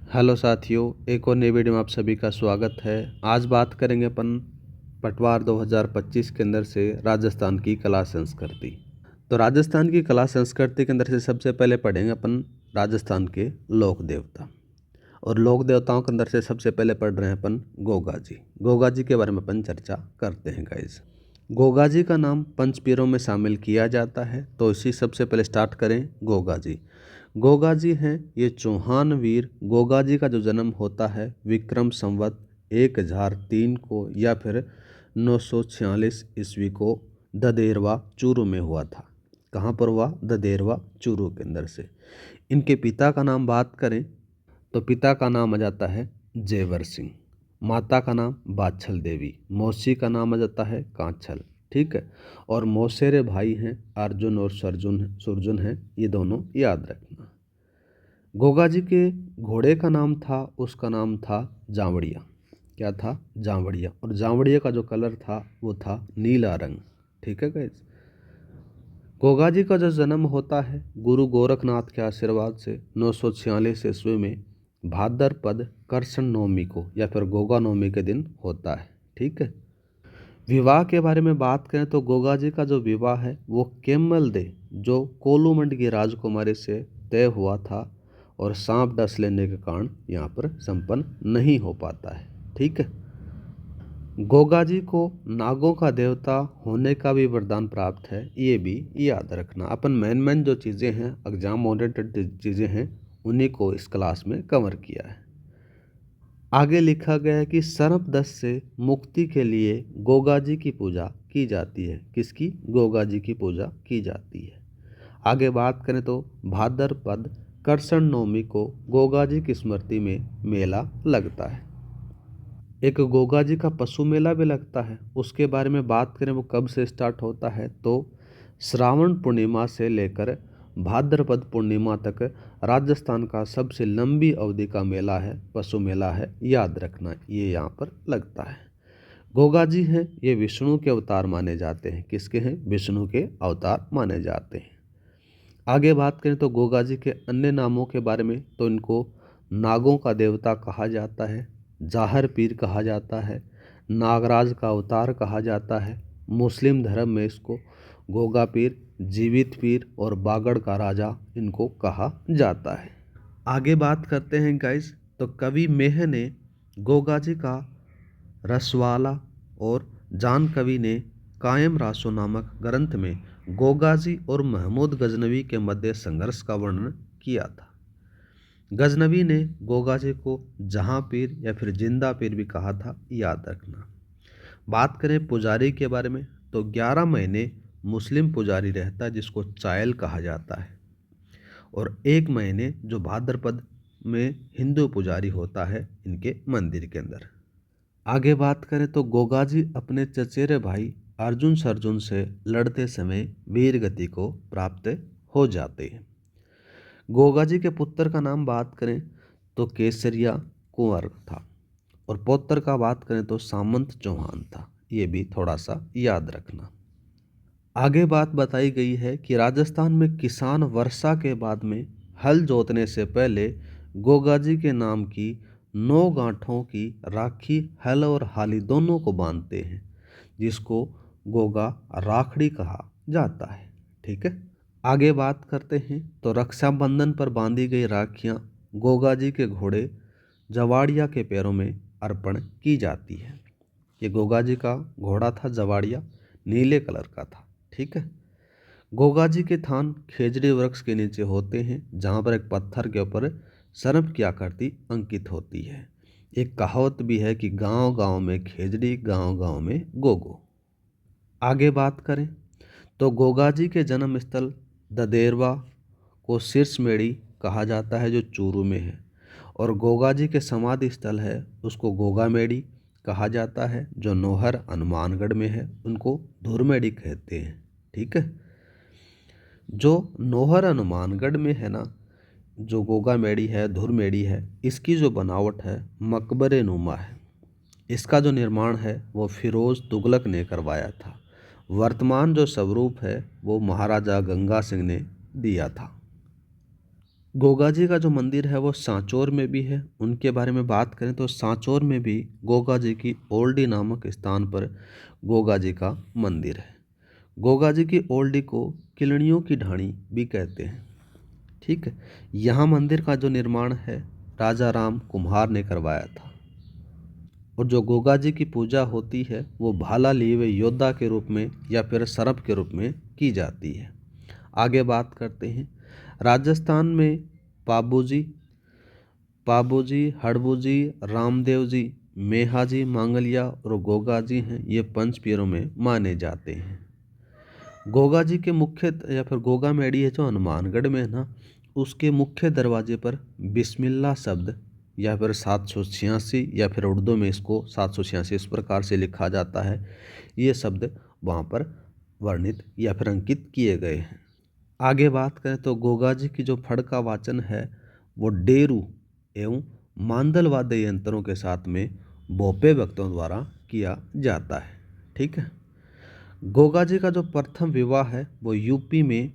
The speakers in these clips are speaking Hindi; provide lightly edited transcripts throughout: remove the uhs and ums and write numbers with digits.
हेलो साथियों, एक और नई वीडियो में आप सभी का स्वागत है। आज बात करेंगे अपन पटवार 2025 के अंदर से राजस्थान की कला संस्कृति। तो राजस्थान की कला संस्कृति के अंदर से सबसे पहले पढ़ेंगे अपन राजस्थान के लोक देवता। और लोक देवताओं के अंदर से सबसे पहले पढ़ रहे हैं अपन गोगा जी। गोगा जी के बारे में अपन चर्चा करते हैं गाइज। गोगा जी का नाम पंचपीरों में शामिल किया जाता है, तो इसी सबसे पहले स्टार्ट करें गोगा जी। गोगा जी हैं ये चौहान वीर। गोगा जी का जो जन्म होता है विक्रम संवत 1003 को या फिर 946 ईस्वी को ददेरवा चूरू में हुआ था। कहाँ पर हुआ? ददेरवा चूरू के अंदर से। इनके पिता का नाम बात करें तो पिता का नाम आ जाता है जेवर सिंह, माता का नाम बाछल देवी, मौसी का नाम आ जाता है कांचल। ठीक है। और मौसेरे भाई हैं अर्जुन और सुरजुन हैं, ये दोनों याद रखना। गोगा जी के घोड़े का नाम था, उसका नाम था जावड़िया। क्या था? जावड़िया। और जावड़िया का जो कलर था वो था नीला रंग। ठीक है गाइस। गोगा जी का जो जन्म होता है गुरु गोरखनाथ के आशीर्वाद से 946 ईस्वी में भाद्रपद कृष्ण नवमी को या फिर गोगा नवमी के दिन होता है। ठीक है। विवाह के बारे में बात करें तो गोगा जी का जो विवाह है वो केम्मल दे जो कोलूमंड की राजकुमारी से तय हुआ था और सांप डस लेने के कारण यहाँ पर संपन्न नहीं हो पाता है। ठीक है। गोगा जी को नागों का देवता होने का भी वरदान प्राप्त है, ये भी याद रखना। अपन मेन जो चीज़ें हैं, एग्जाम ओरिएंटेड चीज़ें हैं, उन्हीं को इस क्लास में कवर किया है। आगे लिखा गया है कि सर्प दस से मुक्ति के लिए गोगा जी की पूजा की जाती है। किसकी? गोगा जी की पूजा की जाती है। आगे बात करें तो भाद्रपद कृष्ण नवमी को गोगा जी की स्मृति में मेला लगता है। एक गोगा जी का पशु मेला भी लगता है। उसके बारे में बात करें वो कब से स्टार्ट होता है तो श्रावण पूर्णिमा से लेकर भाद्रपद पूर्णिमा तक राजस्थान का सबसे लंबी अवधि का मेला है, पशु मेला है, याद रखना। ये यहाँ पर लगता है। गोगा जी हैं ये विष्णु के अवतार माने जाते हैं। किसके हैं? विष्णु के अवतार माने जाते हैं। आगे बात करें तो गोगा जी के अन्य नामों के बारे में तो इनको नागों का देवता कहा जाता है, जाहर पीर कहा जाता है, नागराज का अवतार कहा जाता है। मुस्लिम धर्म में इसको गोगा पीर, जीवित पीर और बागड़ का राजा इनको कहा जाता है। आगे बात करते हैं गाइस, तो कवि मेह ने गोगा जी का रसवाला और जान कवि ने कायम रासो नामक ग्रंथ में गोगा जी और महमूद गजनवी के मध्य संघर्ष का वर्णन किया था। गजनवी ने गोगा जी को जहां पीर या फिर जिंदा पीर भी कहा था, याद रखना। बात करें पुजारी के बारे में तो 11 महीने मुस्लिम पुजारी रहता है जिसको चायल कहा जाता है, और 1 महीने जो भाद्रपद में हिंदू पुजारी होता है इनके मंदिर के अंदर। आगे बात करें तो गोगा जी अपने चचेरे भाई अर्जुन सरजुन से लड़ते समय वीर गति को प्राप्त हो जाते हैं। गोगा जी के पुत्र का नाम बात करें तो केसरिया कुंवर था, और पौत्र का बात करें तो सामंत चौहान था। ये भी थोड़ा सा याद रखना। आगे बात बताई गई है कि राजस्थान में किसान वर्षा के बाद में हल जोतने से पहले गोगा जी के नाम की 9 गांठों की राखी हल और हाली दोनों को बांधते हैं, जिसको गोगा राखड़ी कहा जाता है। ठीक है। आगे बात करते हैं तो रक्षाबंधन पर बांधी गई राखियां गोगा जी के घोड़े जवाड़िया के पैरों में अर्पण की जाती है। ये गोगा जी का घोड़ा था जवाड़िया, नीले कलर का था। ठीक है। गोगा जी के थान खेजड़ी वृक्ष के नीचे होते हैं, जहाँ पर एक पत्थर के ऊपर सर्प की आकृति अंकित होती है। एक कहावत भी है कि गांव गांव में खेजड़ी, गांव गांव में गोगो। आगे बात करें तो गोगा जी के जन्म स्थल ददेरवा को शीर्षमेड़ी कहा जाता है जो चूरू में है, और गोगा जी के समाधि स्थल है उसको गोगामेड़ी कहा जाता है जो नौहर हनुमानगढ़ में है, उनको धुरमेड़ी कहते हैं। ठीक है। जो नौहर हनुमानगढ़ में है ना, जो गोगामेड़ी है, धुरमेड़ी है, इसकी जो बनावट है मकबरे नुमा है। इसका जो निर्माण है वो फिरोज तुगलक ने करवाया था। वर्तमान जो स्वरूप है वो महाराजा गंगा सिंह ने दिया था। गोगा जी का जो मंदिर है वो सांचौर में भी है। उनके बारे में बात करें तो सांचौर में भी गोगा जी की ओल्डी नामक स्थान पर गोगा जी का मंदिर है। गोगा जी की ओल्डी को किलनियों की ढाणी भी कहते हैं। ठीक है, यहाँ मंदिर का जो निर्माण है राजा राम कुम्हार ने करवाया था। और जो गोगा जी की पूजा होती है वो भाला लिए हुए योद्धा के रूप में या फिर सर्प के रूप में की जाती है। आगे बात करते हैं। राजस्थान में पाबूजी, हड़बूजी, रामदेव जी, मेहाजी, मांगलिया और गोगा जी हैं, ये पंच पीरों में माने जाते हैं। गोगा जी के मुख्य या फिर गोगा मेडी है जो हनुमानगढ़ में है ना, उसके मुख्य दरवाजे पर बिस्मिल्लाह शब्द या फिर 786 या फिर उर्दू में इसको 786 इस प्रकार से लिखा जाता है। ये शब्द वहाँ पर वर्णित या फिर अंकित किए गए हैं। आगे बात करें तो गोगा जी की जो फड़ का वाचन है वो डेरू एवं मांदल वाद्य यंत्रों के साथ में भोपे भक्तों द्वारा किया जाता है। ठीक है, गोगा जी का जो प्रथम विवाह है वो यूपी में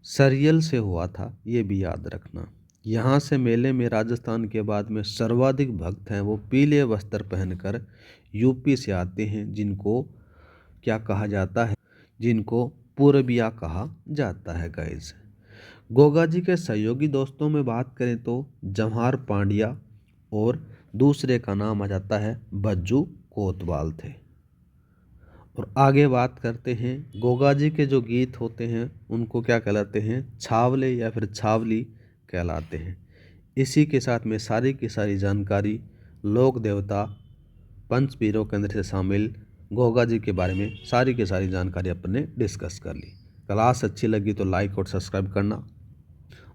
सरियल से हुआ था, ये भी याद रखना। यहाँ से मेले में राजस्थान के बाद में सर्वाधिक भक्त हैं वो पीले वस्त्र पहनकर यूपी से आते हैं, जिनको क्या कहा जाता है, जिनको पूरबिया कहा जाता है गाइस। गोगा जी के सहयोगी दोस्तों में बात करें तो जम्हार पांड्या और दूसरे का नाम आ जाता है बज्जू कोतवाल थे। और आगे बात करते हैं, गोगा जी के जो गीत होते हैं उनको क्या कहलाते हैं, छावले या फिर छावली कहलाते हैं। इसी के साथ में सारी की सारी जानकारी लोक देवता पंच पीरों के अंदर से शामिल गोगा जी के बारे में सारी की सारी जानकारी अपने डिस्कस कर ली। क्लास अच्छी लगी तो लाइक और सब्सक्राइब करना।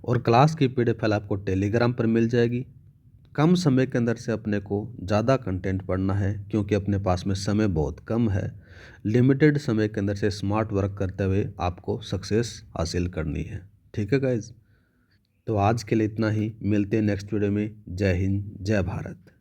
और क्लास की पीडीएफ फाइल आपको टेलीग्राम पर मिल जाएगी। कम समय के अंदर से अपने को ज़्यादा कंटेंट पढ़ना है, क्योंकि अपने पास में समय बहुत कम है। लिमिटेड समय के अंदर से स्मार्ट वर्क करते हुए आपको सक्सेस हासिल करनी है। ठीक है गाइज, तो आज के लिए इतना ही। मिलते हैं नेक्स्ट वीडियो में। जय हिंद, जय भारत।